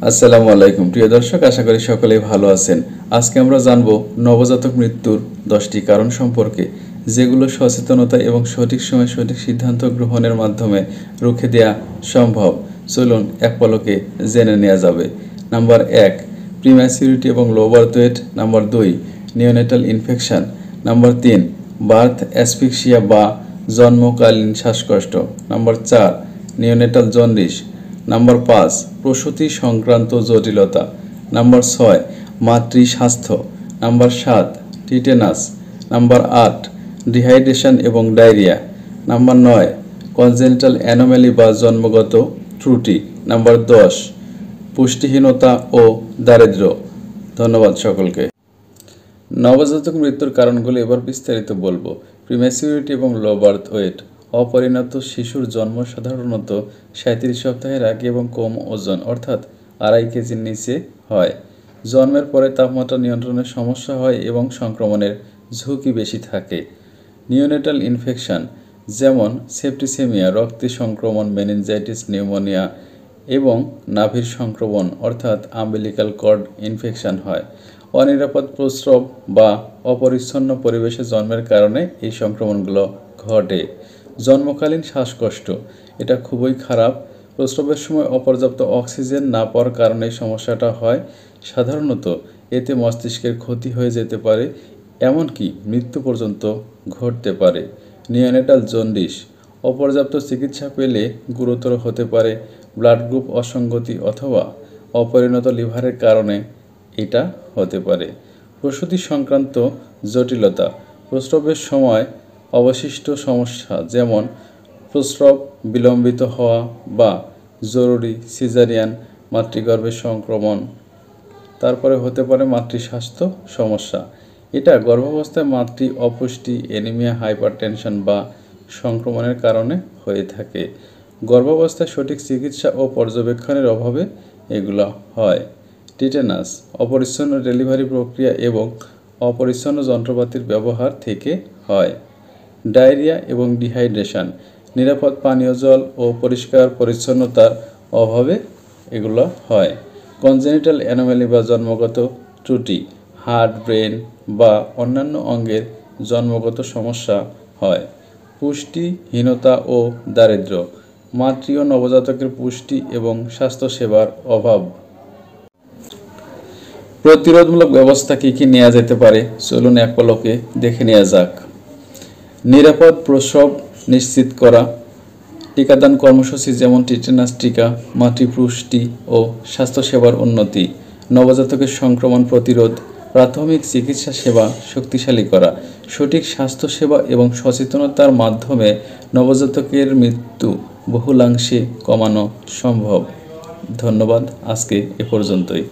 আসসালামু আলাইকুম প্রিয় দর্শক, আশা করি সকলেই ভালো আছেন। আজকে আমরা জানব নবজাতক মৃত্যুর 10টি কারণ সম্পর্কে, যেগুলো সচেতনতা এবং সঠিক সময়ে সঠিক সিদ্ধান্ত গ্রহণের মাধ্যমে রুখে দেওয়া সম্ভব। চলুন এক পলকে জেনে নেওয়া যাবে। নাম্বার 1, প্রিম্যাচুরিটি এবং low birth weight. Number 2, neonatal infection. Number 3, birth asphyxia বা জন্মকালীন শ্বাসকষ্ট। Number 4, neonatal jaundice. নাম্বার 5, প্রসূতি সংক্রান্ত জটিলতা। নাম্বার 6, মাতৃ স্বাস্থ্য। Number 7, tetanus. নাম্বার 8, ডিহাইড্রেশন এবং ডায়রিয়া। নাম্বার 9, কনজেনিটাল অ্যানোমালি বা জন্মগত ত্রুটি। নাম্বার 10, পুষ্টিহীনতা ও দারিদ্র্য। ধন্যবাদ সকলকে। নবজাতক মৃত্যুর কারণগুলো এবার বিস্তারিত বলবো। প্রিম্যাচুরিটি এবং লো বার্থ ওয়েট। অপরিণত শিশুর জন্ম সাধারণত 37 সপ্তাহের আগে এবং কম ওজন অর্থাৎ 2.5 কেজির নিচে হয়। জন্মের পরে তাপমাত্রা নিয়ন্ত্রণের সমস্যা হয় এবং সংক্রমণের ঝুঁকি বেশি থাকে। নিওনেটাল ইনফেকশন যেমন সেপ্টিসেমিয়া, রক্তে সংক্রমণ, মেনিনজাইটিস, নিউমোনিয়া এবং নাভির সংক্রমণ অর্থাৎ আম্বিলিক্যাল কর্ড ইনফেকশন হয়। অনিরাপদ প্রস্রাব বা অপরিচ্ছন্ন পরিবেশে জন্মের কারণে এই সংক্রমণগুলো ঘটে। জন্মকালীন শ্বাসকষ্ট, এটা খুবই খারাপ। প্রস্রাবের সময় অপর্যাপ্ত অক্সিজেন না পাওয়ার কারণে এই সমস্যাটা হয়। সাধারণত এতে মস্তিষ্কের ক্ষতি হয়ে যেতে পারে, এমনকি মৃত্যু পর্যন্ত ঘটতে পারে। নিওনেটাল জন্ডিস, অপর্যাপ্ত চিকিৎসা পেলে গুরুতর হতে পারে। ব্লাড গ্রুপ অসঙ্গতি অথবা অপরিণত লিভারের কারণে এটা হতে পারে। প্রসূতি সংক্রান্ত জটিলতা, প্রস্রাবের সময় অবশিষ্ট সমস্যা যেমন প্রস্রাব বিলম্বিত হওয়া বা জরুরি সিজারিয়ান, মাতৃগর্ভের সংক্রমণ। তারপরে হতে পারে মাতৃস্বাস্থ্য সমস্যা, এটা গর্ভাবস্থায় মাতৃ অপুষ্টি, অ্যানিমিয়া, হাইপারটেনশন বা সংক্রমণের কারণে হয়ে থাকে। গর্ভাবস্থায় সঠিক চিকিৎসা ও পর্যবেক্ষণের অভাবে এগুলো হয়। টিটেনাস, অপরিচ্ছন্ন ডেলিভারি প্রক্রিয়া এবং অপরিচ্ছন্ন যন্ত্রপাতির ব্যবহার থেকে হয়। ডায়রিয়া এবং ডিহাইড্রেশন, নিরাপদ পানীয় জল ও পরিষ্কার পরিচ্ছন্নতার অভাবে এগুলো হয়। কনজেনিটাল অ্যানোমালি বা জন্মগত ত্রুটি, হার্ট, ব্রেন বা অন্যান্য অঙ্গের জন্মগত সমস্যা হয়। পুষ্টিহীনতা ও দারিদ্র্য, মাতৃ ও নবজাতকের পুষ্টি এবং স্বাস্থ্যসেবার অভাব। প্রতিরোধমূলক ব্যবস্থা কী কী নেওয়া যেতে পারে, চলুন এক পলকে দেখে নেওয়া যাক। নিরাপদ প্রসব নিশ্চিত করা, টিকাদান কর্মসূচি যেমন টিটেনাস টিকা, মাতৃপুষ্টি ও স্বাস্থ্যসেবার উন্নতি, নবজাতকের সংক্রমণ প্রতিরোধ, প্রাথমিক চিকিৎসা সেবা শক্তিশালী করা। সঠিক স্বাস্থ্যসেবা এবং সচেতনতার মাধ্যমে নবজাতকের মৃত্যু বহুলাংশে কমানো সম্ভব। ধন্যবাদ, আজকে এ পর্যন্তই।